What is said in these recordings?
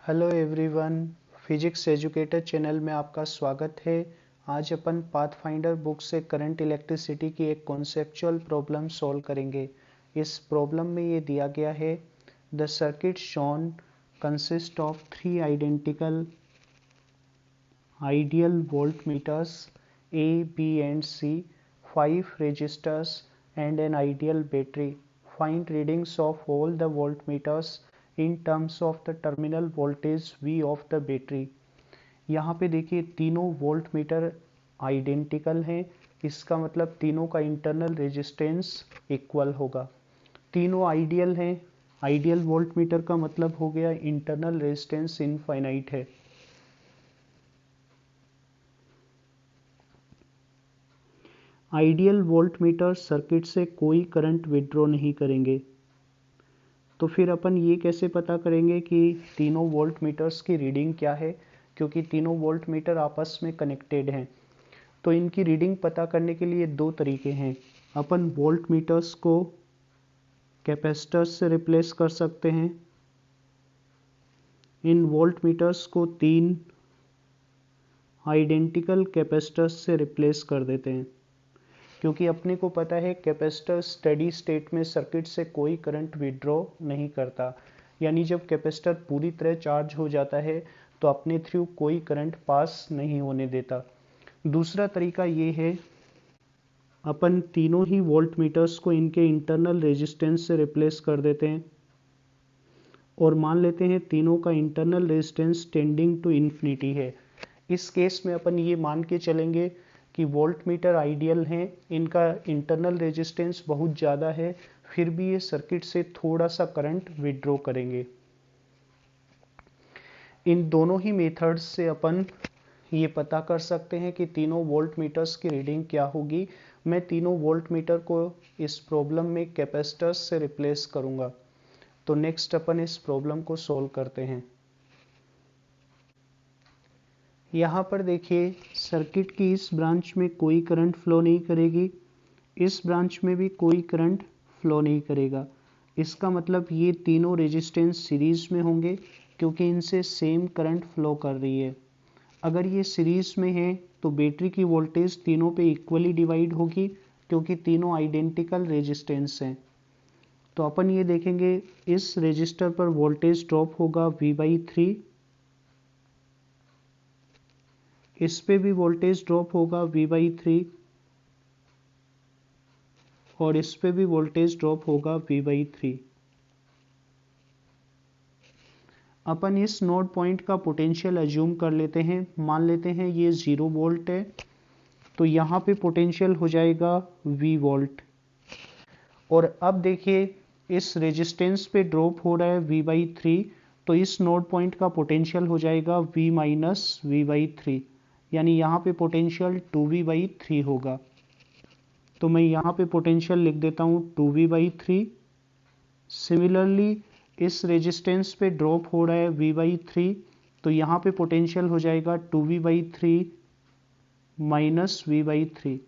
Hello everyone, physics educator channel में आपका स्वागत है। आज अपन पाथफाइंडर बुक से करंट इलेक्ट्रिसिटी की एक कॉन्सेप्चुअल प्रॉब्लम सॉल्व करेंगे। इस प्रॉब्लम में ये दिया गया है, the circuit shown consist of 3 identical ideal voltmeters A, B and C, 5 resistors and an ideal battery. Find readings of all the voltmeters in terms of the terminal voltage V of the battery. यहाँ पे देखिए तीनों volt meter identical हैं, इसका मतलब तीनों का internal resistance equal होगा। तीनों आइडियल हैं, आइडियल वोल्ट मीटर का मतलब हो गया इंटरनल रेजिस्टेंस इनफाइनाइट है। आइडियल वोल्ट मीटर सर्किट से कोई करंट विड्रॉ नहीं करेंगे। तो फिर अपन ये कैसे पता करेंगे कि तीनों वोल्ट मीटर्स की रीडिंग क्या है, क्योंकि तीनों वोल्ट मीटर आपस में कनेक्टेड हैं। तो इनकी रीडिंग पता करने के लिए दो तरीके हैं। अपन वोल्ट मीटर्स को कैपेसिटर्स से रिप्लेस कर सकते हैं। इन वोल्ट मीटर्स को 3 आइडेंटिकल कैपेसिटर्स से रिप्लेस कर देते हैं, क्योंकि अपने को पता है कैपेसिटर स्टेडी स्टेट में सर्किट से कोई करंट विड्रॉ नहीं करता, यानी जब कैपेसिटर पूरी तरह चार्ज हो जाता है तो अपने थ्रू कोई करंट पास नहीं होने देता। दूसरा तरीका ये है, अपन तीनों ही वोल्ट मीटर्स को इनके इंटरनल रेजिस्टेंस से रिप्लेस कर देते हैं और मान लेते हैं तीनों का internal resistance tending to infinity है। इस केस में अपन ये मान के चलेंगे कि वोल्ट मीटर आइडियल हैं, इनका इंटरनल रेजिस्टेंस बहुत ज़्यादा है, फिर भी ये सर्किट से थोड़ा सा करंट विड्रॉ करेंगे। इन दोनों ही मेथड्स से अपन ये पता कर सकते हैं कि तीनों वोल्ट मीटर्स की रीडिंग क्या होगी। मैं तीनों वोल्ट मीटर को इस प्रॉब्लम में कैपेसिटर्स से रिप्लेस करूँगा। तो नेक्स्ट अपन इस प्रॉब्लम को सॉल्व करते हैं। यहाँ पर देखिए सर्किट की इस ब्रांच में कोई करंट फ्लो नहीं करेगी, इस ब्रांच में भी कोई करंट फ्लो नहीं करेगा। इसका मतलब ये तीनों रेजिस्टेंस सीरीज में होंगे, क्योंकि इनसे सेम करंट फ्लो कर रही है। अगर ये सीरीज में है तो बैटरी की वोल्टेज तीनों पे इक्वली डिवाइड होगी, क्योंकि तीनों आइडेंटिकल रेजिस्टेंस हैं। तो अपन ये देखेंगे इस रेजिस्टर पर वोल्टेज ड्रॉप होगा V/3, इस पे भी वोल्टेज ड्रॉप होगा V/3 और इस पे भी वोल्टेज ड्रॉप होगा V/3। अपन इस नोड पॉइंट का पोटेंशियल अज्यूम कर लेते हैं, मान लेते हैं ये 0 वोल्ट है, तो यहाँ पे पोटेंशियल हो जाएगा V वोल्ट। और अब देखिए इस रेजिस्टेंस पे ड्रॉप हो रहा है V/3, तो इस नोड पॉइंट का पोटेंशियल हो जाएगा V माइनस V/3, यानी यहाँ पे पोटेंशियल 2V/3 होगा। तो मैं यहाँ पे पोटेंशियल लिख देता हूँ 2V/3। सिमिलरली इस रेजिस्टेंस पे ड्रॉप हो रहा है V/3, तो यहाँ पे पोटेंशियल हो जाएगा 2V/3 माइनस V/3,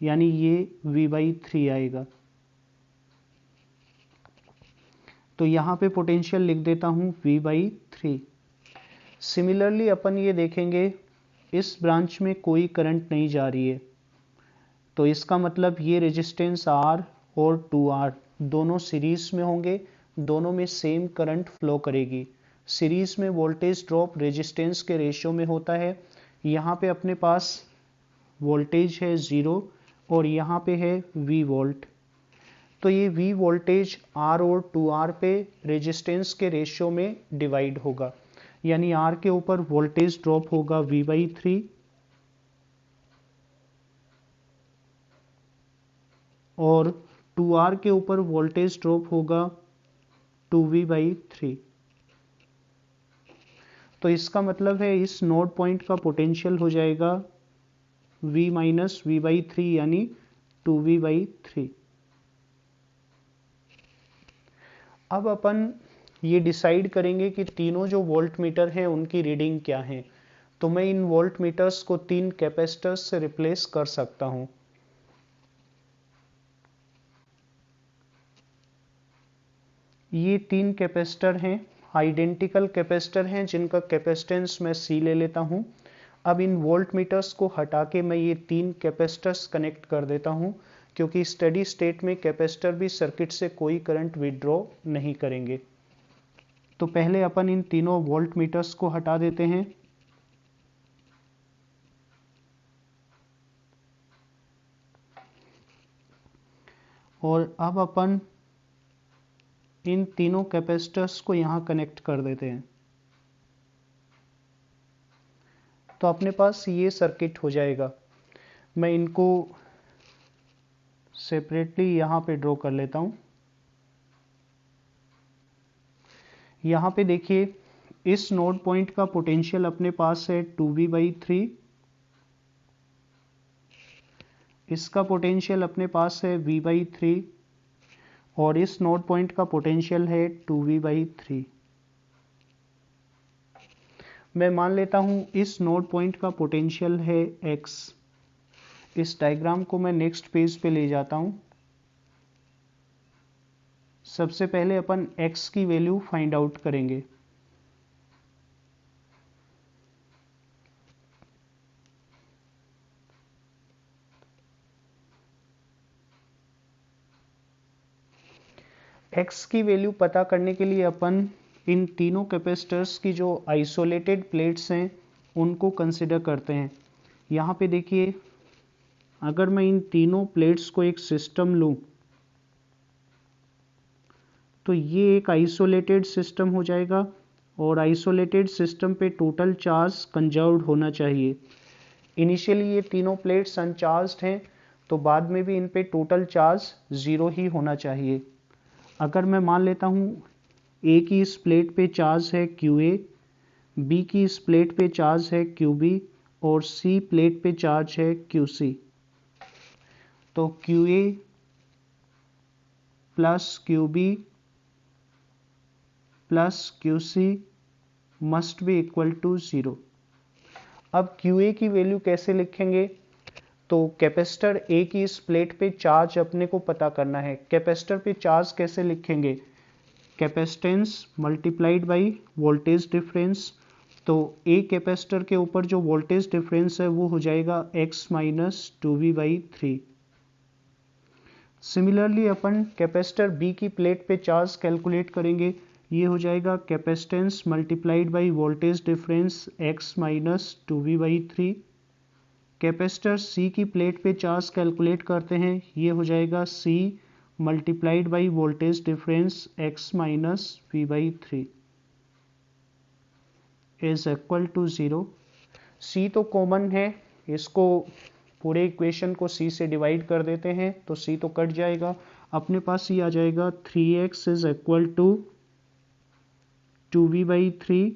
यानी ये V/3 आएगा। तो यहाँ पे पोटेंशियल लिख देता हूँ V/3। सिमिलरली अपन ये देखेंगे इस ब्रांच में कोई करंट नहीं जा रही है, तो इसका मतलब ये रेजिस्टेंस R और 2R दोनों सीरीज में होंगे, दोनों में सेम करंट फ्लो करेगी। सीरीज में वोल्टेज ड्रॉप रेजिस्टेंस के रेशियो में होता है। यहाँ पे अपने पास वोल्टेज है 0 और यहाँ पे है V वोल्ट, तो ये V वोल्टेज R और 2R पे रेजिस्टेंस के रेशियो में डिवाइड होगा, यानी R के ऊपर वोल्टेज ड्रॉप होगा V/3 और 2R के ऊपर वोल्टेज ड्रॉप होगा 2V/3। तो इसका मतलब है इस नोड पॉइंट का पोटेंशियल हो जाएगा V माइनस V/3, यानी 2V/3। अब अपन ये डिसाइड करेंगे कि तीनों जो वोल्ट मीटर हैं उनकी रीडिंग क्या है। तो मैं इन वोल्ट मीटर्स को 3 कैपेसिटर्स से रिप्लेस कर सकता हूं। ये 3 कैपेसिटर हैं आइडेंटिकल कैपेसिटर हैं जिनका कैपेसिटेंस मैं C ले लेता हूं। अब इन वोल्ट मीटर्स को हटा के मैं ये 3 कैपेसिटर्स कनेक्ट कर देता हूं, क्योंकि स्टेडी स्टेट में कैपेसिटर भी सर्किट से कोई करंट विड्रॉ नहीं करेंगे। तो पहले अपन इन तीनों वोल्ट मीटर्स को हटा देते हैं। और अब अपन इन तीनों कैपेसिटर्स को यहां कनेक्ट कर देते हैं। तो अपने पास ये सर्किट हो जाएगा। मैं इनको सेपरेटली यहां पे ड्रॉ कर लेता हूं। यहां पे देखिए, इस नोड पॉइंट का पोटेंशियल अपने पास है 2V/3, इसका पोटेंशियल अपने पास है V/3 और इस नोड पॉइंट का पोटेंशियल है 2V/3। मैं मान लेता हूं इस नोड पॉइंट का पोटेंशियल है x। इस डायग्राम को मैं नेक्स्ट पेज पे ले जाता हूं। सबसे पहले अपन x की वैल्यू फाइंड आउट करेंगे। x की वैल्यू पता करने के लिए अपन इन तीनों कैपेसिटर्स की जो आइसोलेटेड प्लेट्स हैं उनको कंसिडर करते हैं। यहाँ पे देखिए, अगर मैं इन तीनों प्लेट्स को एक सिस्टम लूँ तो ये एक आइसोलेटेड सिस्टम हो जाएगा और आइसोलेटेड सिस्टम पे टोटल चार्ज कंजर्व्ड होना चाहिए। इनिशियली ये तीनों प्लेट्स अनचार्ज्ड हैं, तो बाद में भी इन पे टोटल चार्ज 0 ही होना चाहिए। अगर मैं मान लेता हूँ A की इस प्लेट पे चार्ज है QA, B की इस प्लेट पे चार्ज है QB और C प्लेट पे चार्ज है QC, तो QA plus QB plus QC must be equal to 0। अब QA की वैल्यू कैसे लिखेंगे? तो कैपेसिटर A की इस प्लेट पे चार्ज अपने को पता करना है। कैपेसिटर पे चार्ज कैसे लिखेंगे? Capacitance multiplied by voltage difference. तो A कैपेसिटर के ऊपर जो वोल्टेज डिफरेंस है वो हो जाएगा x माइनस 2V/3। सिमिलरली अपन कैपेसिटर B की प्लेट पे चार्ज कैलकुलेट करेंगे। ये हो जाएगा capacitance multiplied by voltage difference x minus 2V/3। Capacitor C की प्लेट पे चार्ज कैलकुलेट करते हैं। ये हो जाएगा C multiplied by voltage difference x minus V/3 is equal to 0। C तो कॉमन है, इसको पूरे इक्वेशन को C से डिवाइड कर देते हैं तो C तो कट जाएगा। अपने पास ये आ जाएगा 3x is equal to 2V/3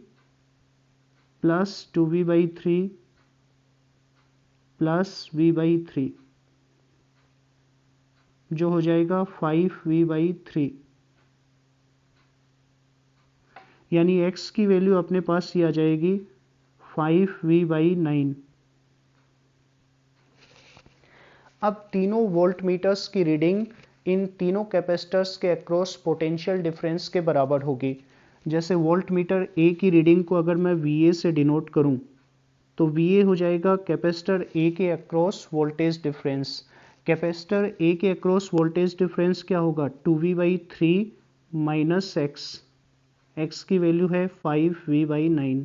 plus 2V/3 plus V/3 जो हो जाएगा 5V/3, यानी x की वैल्यू अपने पास ये आ जाएगी 5V/9। अब तीनों वोल्ट मीटर्स की रीडिंग इन तीनों कैपेसिटर्स के अक्रॉस पोटेंशियल डिफरेंस के बराबर होगी। जैसे वोल्ट मीटर A की रीडिंग को अगर मैं VA से डिनोट करूं तो VA हो जाएगा कैपेसिटर A के across voltage difference. Capacitor A के अक्रॉस वोल्टेज डिफरेंस क्या होगा? 2V/3 माइनस x की वैल्यू है 5V/9।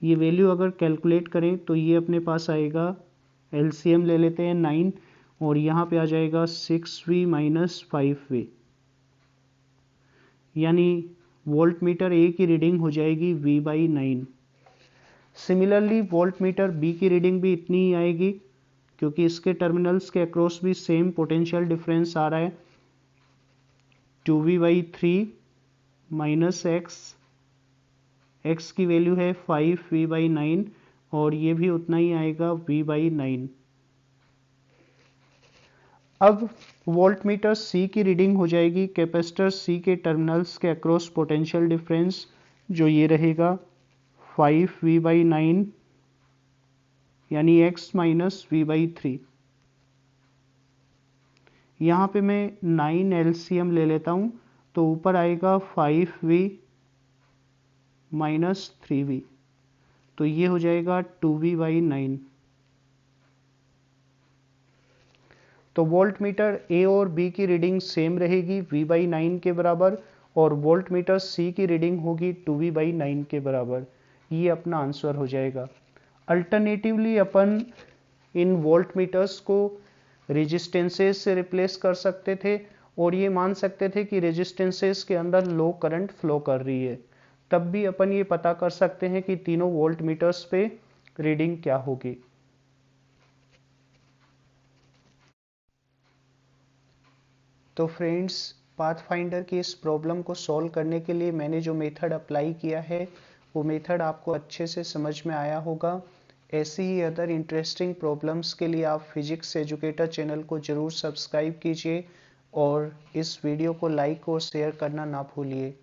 ये वैल्यू अगर कैलकुलेट करें तो ये अपने पास आएगा, LCM ले लेते हैं 9 और यहाँ पे आ जाएगा 6V माइनस 5V, यानी वोल्ट मीटर A की रीडिंग हो जाएगी V/9। Similarly volt meter B की रीडिंग भी इतनी ही आएगी, क्योंकि इसके टर्मिनल्स के अक्रॉस भी सेम पोटेंशियल डिफरेंस आ रहा है। 2V/3 माइनस x की वैल्यू है 5V/9 और ये भी उतना ही आएगा V/9। अब वोल्ट मीटर C की रीडिंग हो जाएगी कैपेसिटर C के टर्मिनल्स के अक्रॉस पोटेंशियल डिफरेंस, जो ये रहेगा 5V/9 यानी x माइनस V/3। यहाँ पे मैं 9 LCM ले लेता हूँ तो ऊपर आएगा 5V माइनस 3v, तो ये हो जाएगा 2v/9। तो वोल्ट मीटर ए और बी की रीडिंग सेम रहेगी v/9 के बराबर, और वोल्ट मीटर सी की रीडिंग होगी 2v/9 के बराबर। ये अपना आंसर हो जाएगा। अल्टरनेटिवली अपन इन वोल्ट मीटर्स को रेजिस्टेंसेस से रिप्लेस कर सकते थे और ये मान सकते थे कि रेजिस्टेंसेस के अंदर लो करंट फ्लो कर रही है, तब भी अपन ये पता कर सकते हैं कि तीनों वोल्ट मीटर्स पे रीडिंग क्या होगी। तो फ्रेंड्स, पाथफाइंडर की इस प्रॉब्लम को सॉल्व करने के लिए मैंने जो मेथड अप्लाई किया है वो मेथड आपको अच्छे से समझ में आया होगा। ऐसी ही अदर इंटरेस्टिंग प्रॉब्लम्स के लिए आप फिजिक्स एजुकेटर चैनल को ज़रूर सब्सक्राइब कीजिए और इस वीडियो को लाइक और शेयर करना ना भूलिए।